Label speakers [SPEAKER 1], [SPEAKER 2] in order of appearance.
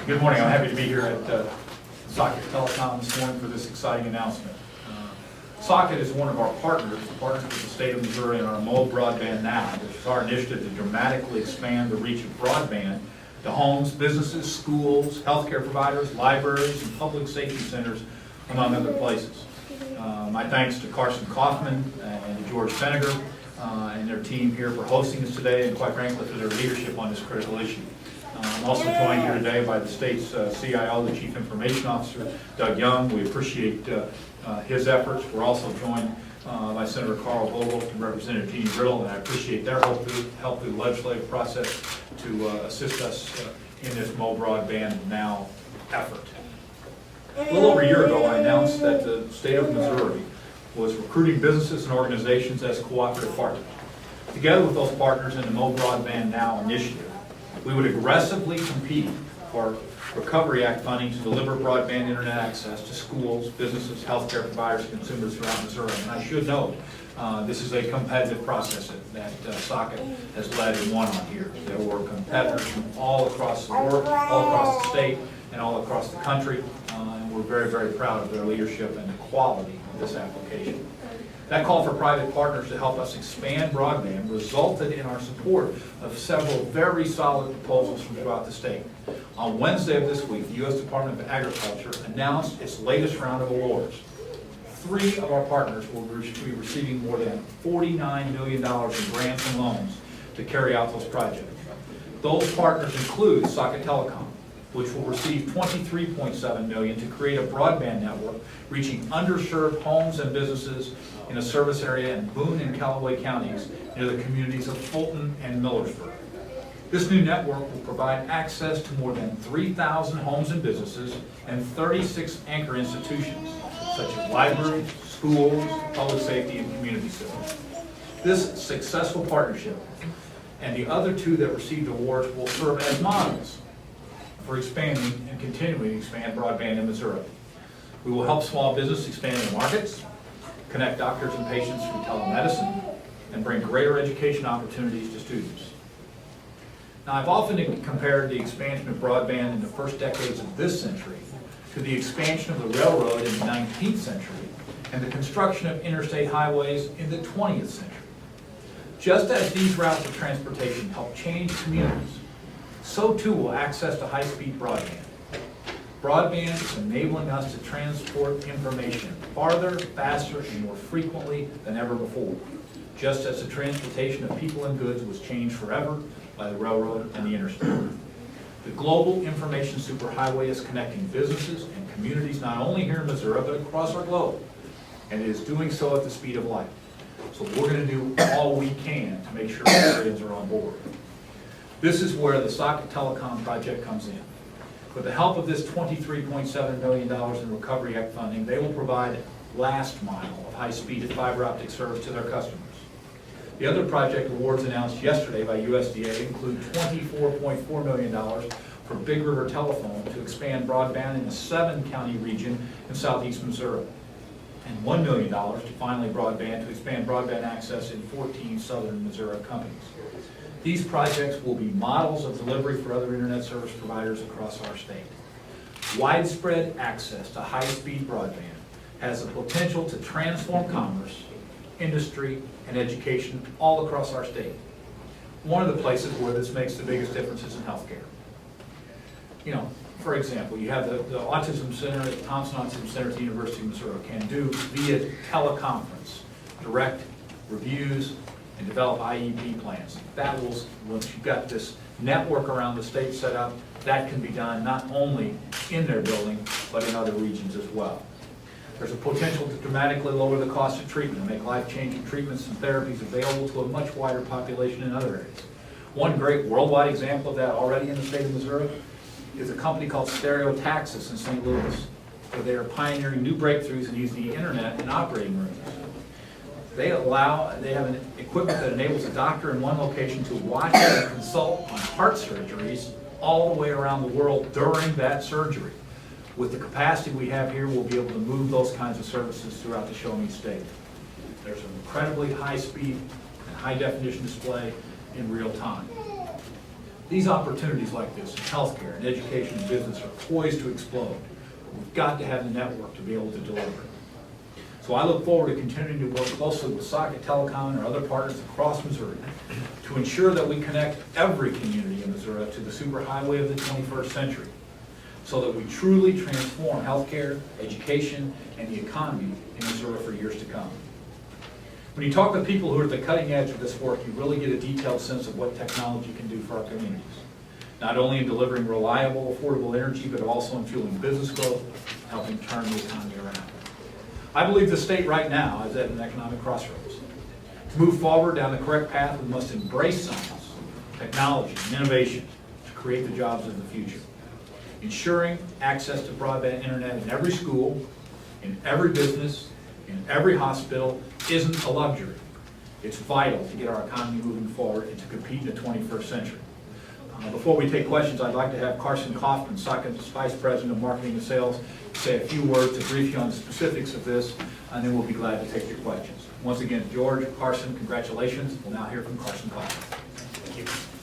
[SPEAKER 1] Good morning. I'm happy to be here at Socket Telecom this morning for this exciting announcement. Socket is one of our partners with the state of Missouri in our Mobile Broadband Now, which is our initiative to dramatically expand the reach of broadband to homes, businesses, schools, healthcare providers, libraries, and public safety centers, among other places. My thanks to Carson Kaufman and to George Seneger and their team here for hosting us today, and quite frankly for their leadership on this critical issue. I'm also joined here today by the state's CIO, the Chief Information Officer, Doug Young. We appreciate his efforts. We're also joined by Senator Carl Vogel and Representative Jeannie Riddle, and I appreciate their help through the legislative process to assist us in this Mobile Broadband Now effort. A little over a year ago, I announced that the state of Missouri was recruiting businesses and organizations as cooperative partners. Together with those partners in the Mobile Broadband Now initiative, we would aggressively compete for Recovery Act funding to deliver broadband internet access to schools, businesses, healthcare providers, and consumers throughout Missouri. And I should note, this is a competitive process that Socket has led and won on here. There were competitors from all across the world, all across the state, and all across the country. And we're very, very proud of their leadership and the quality of this application. That call for private partners to help us expand broadband resulted in our support of several very solid proposals from throughout the state. On Wednesday of this week, the U.S. Department of Agriculture announced its latest round of awards. 3 of our partners will be receiving more than $49 million in grants and loans to carry out those projects. Those partners include Socket Telecom, which will receive $23.7 million to create a broadband network reaching underserved homes and businesses in a service area in Boone and Callaway counties near the communities of Fulton and Millersburg. This new network will provide access to more than 3,000 homes and businesses and 36 anchor institutions, such as libraries, schools, public safety, and community centers. This successful partnership and the other 2 that received awards will serve as models for expanding and continuing to expand broadband in Missouri. We will help small business expand their markets, connect doctors and patients through telemedicine, and bring greater education opportunities to students. Now, I've often compared the expansion of broadband in the first decades of this century to the expansion of the railroad in the 19th century and the construction of interstate highways in the 20th century. Just as these routes of transportation help change communities, so too will access to high-speed broadband. Broadband is enabling us to transport information farther, faster, and more frequently than ever before, just as the transportation of people and goods was changed forever by the railroad and the interstate. The global information superhighway is connecting businesses and communities not only here in Missouri, but across our globe, and it is doing so at the speed of light. So we're going to do all we can to make sure Missourians are on board. This is where the Socket Telecom project comes in. With the help of this $23.7 million in Recovery Act funding, they will provide last mile of high-speed fiber-optic service to their customers. The other project awards announced yesterday by USDA include $24.4 million for Big River Telephone to expand broadband in a 7-county region in southeast Missouri, and $1 million to finally broadband to expand broadband access in 14 southern Missouri companies. These projects will be models of delivery for other internet service providers across our state. Widespread access to high-speed broadband has the potential to transform commerce, industry, and education all across our state. One of the places where this makes the biggest difference is in healthcare. You know, for example, you have the Autism Center at the Thompson Autism Center at the University of Missouri can do via teleconference, direct reviews, and develop IEP plans. That will, once you've got this network around the state set up, that can be done not only in their building, but in other regions as well. There's a potential to dramatically lower the cost of treatment and make life-changing treatments and therapies available to a much wider population in other areas. One great worldwide example of that already in the state of Missouri is a company called Stereotaxis in St. Louis, where they are pioneering new breakthroughs in using the internet in operating rooms. They have an equipment that enables a doctor in one location to watch and consult on heart surgeries all the way around the world during that surgery. With the capacity we have here, we'll be able to move those kinds of services throughout the Show Me State. There's an incredibly high speed and high definition display in real time. These opportunities like this in healthcare and education and business are poised to explode. We've got to have the network to be able to deliver. So I look forward to continuing to work closely with Socket Telecom and our other partners across Missouri to ensure that we connect every community in Missouri to the superhighway of the 21st century, so that we truly transform healthcare, education, and the economy in Missouri for years to come. When you talk to people who are at the cutting edge of this work, you really get a detailed sense of what technology can do for our communities. Not only in delivering reliable, affordable energy, but also in fueling business growth, helping turn the economy around. I believe the state right now is at an economic crossroads. To move forward down the correct path, we must embrace science, technology, and innovation to create the jobs of the future. Ensuring access to broadband internet in every school, in every business, in every hospital isn't a luxury. It's vital to get our economy moving forward and to compete in the 21st century. Before we take questions, I'd like to have Carson Kaufman, Socket's Vice President of Marketing and Sales, say a few words to brief you on the specifics of this, and then we'll be glad to take your questions. Once again, George, Carson, congratulations. We'll now hear from Carson Kaufman.
[SPEAKER 2] Thank you.